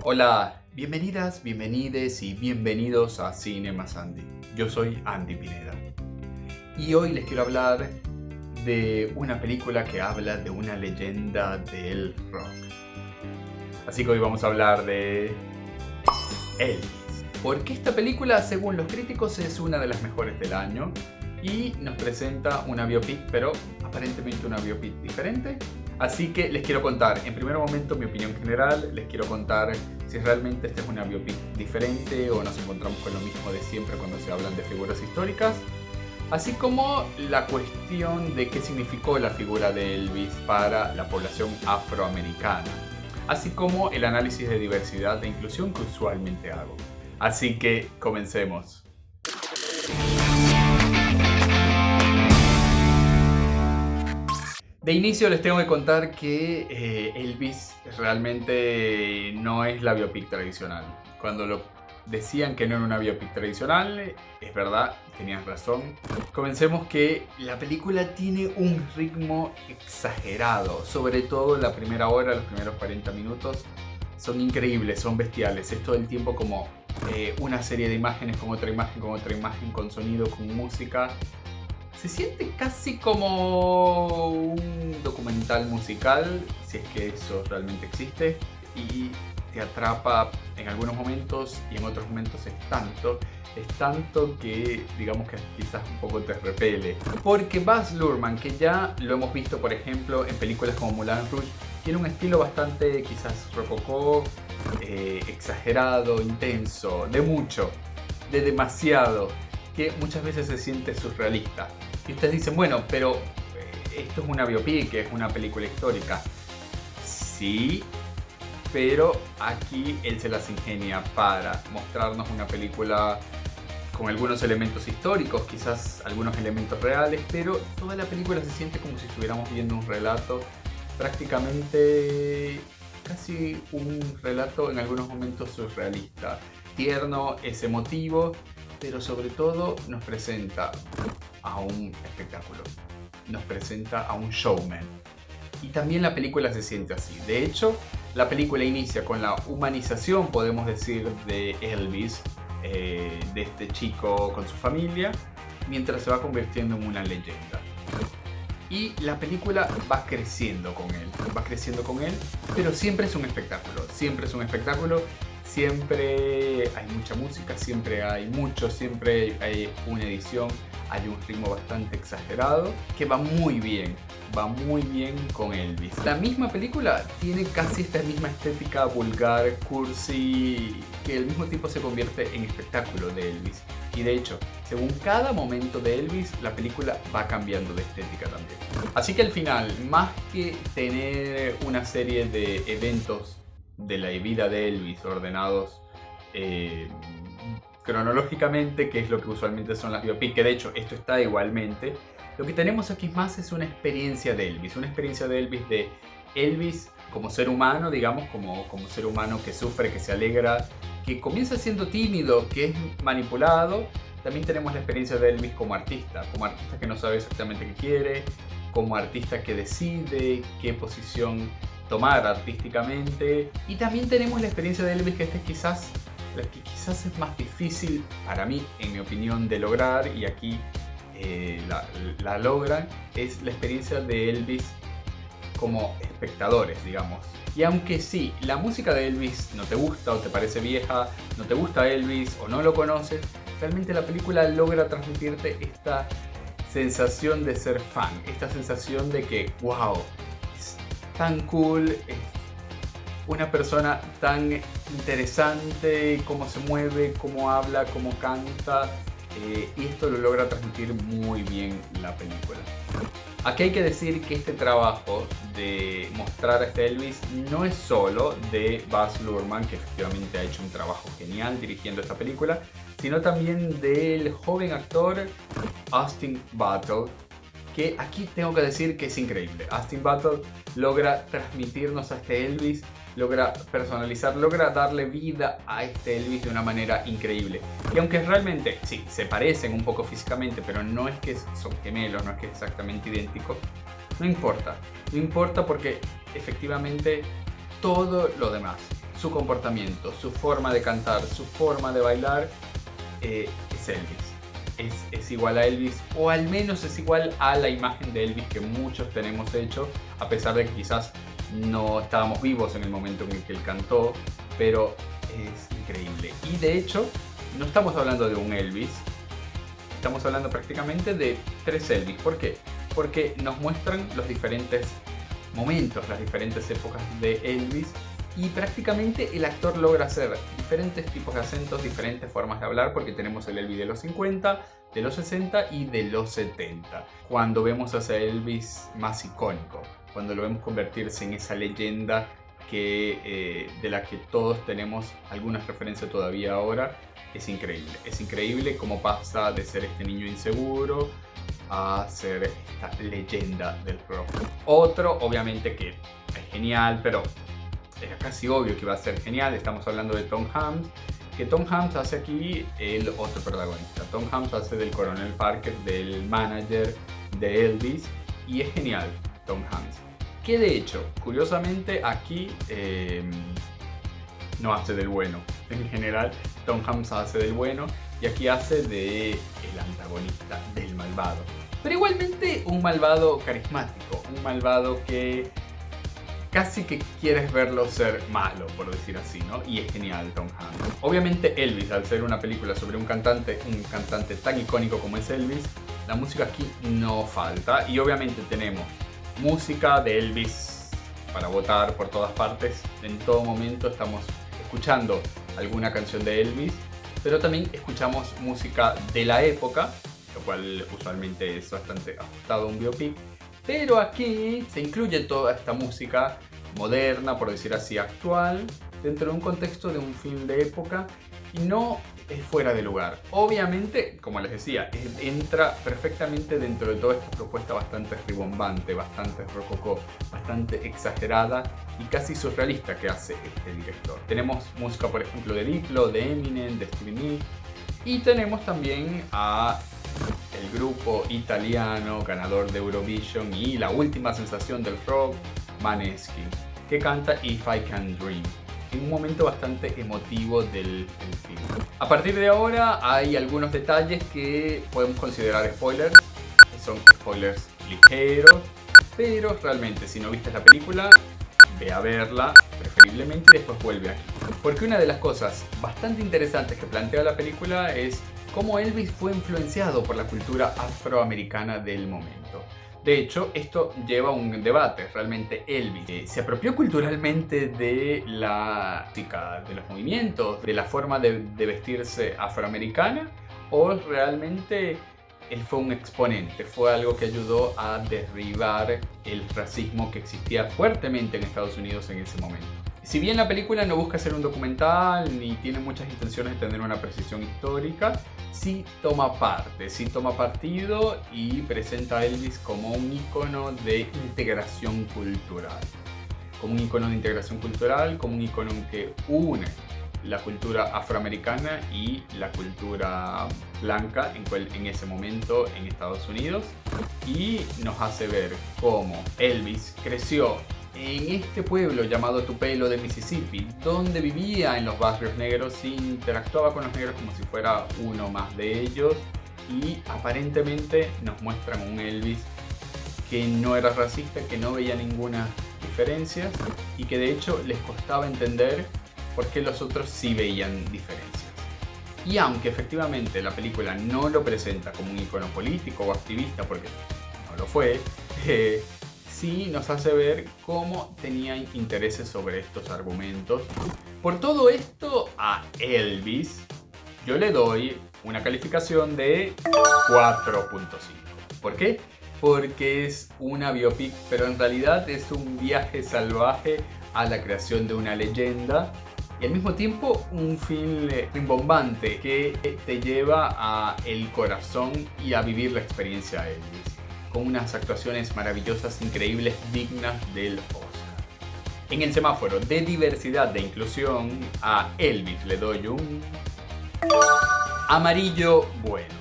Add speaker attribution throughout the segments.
Speaker 1: Hola, bienvenidas, bienvenides y bienvenidos a Cinema Sandy. Yo soy Andy Pineda y hoy les quiero hablar de una película que habla de una leyenda del rock. Así que hoy vamos a hablar de Elvis. Porque esta película, según los críticos, es una de las mejores del año y nos presenta una biopic, pero aparentemente una biopic diferente. Así que les quiero contar, en primer momento, mi opinión general. Les quiero contar si realmente esta es una biopic diferente o nos encontramos con lo mismo de siempre cuando se hablan de figuras históricas. Así como la cuestión de qué significó la figura de Elvis para la población afroamericana. Así como el análisis de diversidad e inclusión que usualmente hago. Así que comencemos. De inicio les tengo que contar que Elvis realmente no es la biopic tradicional. Cuando decían que no era una biopic tradicional, es verdad, tenías razón. Comencemos que la película tiene un ritmo exagerado, sobre todo la primera hora, los primeros 40 minutos. Son increíbles, son bestiales. Es todo el tiempo como una serie de imágenes con otra imagen, con otra imagen, con sonido, con música. Se siente casi como un documental musical, si es que eso realmente existe, y te atrapa en algunos momentos y en otros momentos es tanto que digamos que quizás un poco te repele. Porque Baz Luhrmann, que ya lo hemos visto por ejemplo en películas como Moulin Rouge, tiene un estilo bastante quizás rococó, exagerado, intenso, de mucho, de demasiado, que muchas veces se siente surrealista. Y ustedes dicen, bueno, pero esto es una biopic, es una película histórica. Sí, pero aquí él se las ingenia para mostrarnos una película con algunos elementos históricos, quizás algunos elementos reales, pero toda la película se siente como si estuviéramos viendo un relato, prácticamente casi un relato en algunos momentos surrealista. Tierno, es emotivo, pero sobre todo nos presenta a un espectáculo, nos presenta a un showman. Y también la película se siente así. De hecho, la película inicia con la humanización, podemos decir, de Elvis, de este chico con su familia, mientras se va convirtiendo en una leyenda. Y la película va creciendo con él, pero siempre es un espectáculo, siempre hay mucha música, siempre hay una edición, hay un ritmo bastante exagerado que va muy bien con Elvis. La misma película tiene casi esta misma estética vulgar, cursi, que al mismo tiempo se convierte en espectáculo de Elvis. Y de hecho, según cada momento de Elvis, la película va cambiando de estética también. Así que al final, más que tener una serie de eventos de la vida de Elvis ordenados cronológicamente, que es lo que usualmente son las biopic, que de hecho esto está igualmente, lo que tenemos aquí más es una experiencia de Elvis como ser humano, digamos, como ser humano que sufre, que se alegra, que comienza siendo tímido, que es manipulado. También tenemos la experiencia de Elvis como artista que no sabe exactamente qué quiere, como artista que decide qué posición tomar artísticamente. Y también tenemos la experiencia de Elvis, que esta es quizás la que quizás es más difícil para mí, en mi opinión, de lograr, y aquí la logran, es la experiencia de Elvis como espectadores, digamos. Y aunque sí, la música de Elvis no te gusta o te parece vieja, no te gusta Elvis o no lo conoces, realmente la película logra transmitirte esta sensación de ser fan, esta sensación de que, wow, es tan cool, es una persona tan interesante, cómo se mueve, cómo habla, cómo canta, y esto lo logra transmitir muy bien la película. Aquí hay que decir que este trabajo de mostrar a este Elvis no es solo de Baz Luhrmann, que efectivamente ha hecho un trabajo genial dirigiendo esta película, sino también del joven actor Austin Butler, que aquí tengo que decir que es increíble. Austin Butler logra transmitirnos a este Elvis, logra personalizar, logra darle vida a este Elvis de una manera increíble. Y aunque realmente, sí, se parecen un poco físicamente, pero no es que son gemelos, no es que es exactamente idéntico, no importa porque efectivamente todo lo demás, su comportamiento, su forma de cantar, su forma de bailar, es Elvis. Es igual a Elvis, o al menos es igual a la imagen de Elvis que muchos tenemos hecho, a pesar de que quizás no estábamos vivos en el momento en el que él cantó, pero es increíble. Y de hecho, no estamos hablando de un Elvis, estamos hablando prácticamente de 3 Elvis. ¿Por qué? Porque nos muestran los diferentes momentos, las diferentes épocas de Elvis, y prácticamente el actor logra hacer diferentes tipos de acentos, diferentes formas de hablar, porque tenemos el Elvis de los 50, de los 60 y de los 70. Cuando vemos a ese Elvis más icónico, cuando lo vemos convertirse en esa leyenda de la que todos tenemos algunas referencias todavía ahora, es increíble cómo pasa de ser este niño inseguro a ser esta leyenda del rock. Otro, obviamente, que es genial, pero era casi obvio que iba a ser genial, estamos hablando de Tom Hanks, que Tom Hanks hace aquí el otro protagonista. Tom Hanks hace del coronel Parker, del manager de Elvis, y es genial Tom Hanks. Que de hecho, curiosamente, aquí no hace del bueno. En general, Tom Hanks hace del bueno y aquí hace de el antagonista, del malvado. Pero igualmente un malvado carismático, un malvado que casi que quieres verlo ser malo, por decir así, ¿no? Y es genial Tom Hanks. Obviamente Elvis, al ser una película sobre un cantante tan icónico como es Elvis, la música aquí no falta. Y obviamente tenemos música de Elvis para votar por todas partes. En todo momento estamos escuchando alguna canción de Elvis, pero también escuchamos música de la época, lo cual usualmente es bastante ajustado a un biopic. Pero aquí se incluye toda esta música moderna, por decir así, actual, dentro de un contexto de un film de época, y no es fuera de lugar. Obviamente, como les decía, entra perfectamente dentro de toda esta propuesta bastante ribombante, bastante rococó, bastante exagerada y casi surrealista que hace este director. Tenemos música, por ejemplo, de Diplo, de Eminem, de Stevie Nicks, y tenemos también a el grupo italiano ganador de Eurovision y la última sensación del rock, Maneskin, que canta If I Can Dream, en un momento bastante emotivo del film. A partir de ahora hay algunos detalles que podemos considerar spoilers, que son spoilers ligeros, pero realmente si no viste la película, ve a verla preferiblemente y después vuelve aquí. Porque una de las cosas bastante interesantes que plantea la película es cómo Elvis fue influenciado por la cultura afroamericana del momento. De hecho, esto lleva a un debate. Realmente Elvis se apropió culturalmente de la música, de los movimientos, de la forma de vestirse afroamericana, o realmente él fue un exponente, fue algo que ayudó a derribar el racismo que existía fuertemente en Estados Unidos en ese momento. Si bien la película no busca ser un documental ni tiene muchas intenciones de tener una precisión histórica, sí toma partido y presenta a Elvis como un ícono de integración cultural. Como un ícono de integración cultural, como un ícono que une la cultura afroamericana y la cultura blanca en ese momento en Estados Unidos, y nos hace ver cómo Elvis creció en este pueblo llamado Tupelo de Mississippi, donde vivía en los barrios negros e interactuaba con los negros como si fuera uno más de ellos, y aparentemente nos muestran un Elvis que no era racista, que no veía ninguna diferencia y que de hecho les costaba entender por qué los otros sí veían diferencias. Y aunque efectivamente la película no lo presenta como un icono político o activista, porque no lo fue, sí nos hace ver cómo tenía intereses sobre estos argumentos. Por todo esto, a Elvis yo le doy una calificación de 4.5. ¿Por qué? Porque es una biopic, pero en realidad es un viaje salvaje a la creación de una leyenda, y al mismo tiempo un film rimbombante que te lleva a el corazón y a vivir la experiencia Elvis, con unas actuaciones maravillosas, increíbles, dignas del Oscar. En el semáforo de diversidad de inclusión, a Elvis le doy un amarillo bueno.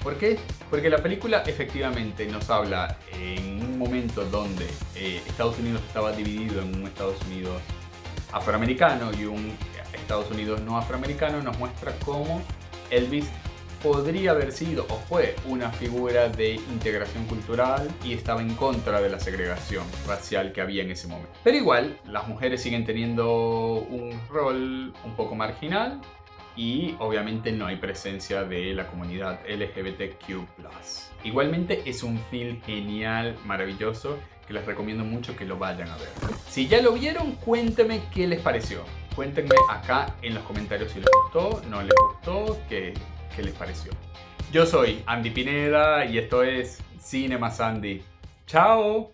Speaker 1: ¿Por qué? Porque la película efectivamente nos habla en un momento donde Estados Unidos estaba dividido en un Estados Unidos afroamericano y un Estados Unidos no afroamericano, nos muestra cómo Elvis podría haber sido o fue una figura de integración cultural y estaba en contra de la segregación racial que había en ese momento. Pero igual, las mujeres siguen teniendo un rol un poco marginal y obviamente no hay presencia de la comunidad LGBTQ+. Igualmente es un film genial, maravilloso, que les recomiendo mucho que lo vayan a ver. Si ya lo vieron, cuéntenme qué les pareció. Cuéntenme acá en los comentarios si les gustó, no les gustó, qué les pareció. Yo soy Andy Pineda y esto es Cine más Andy. ¡Chao!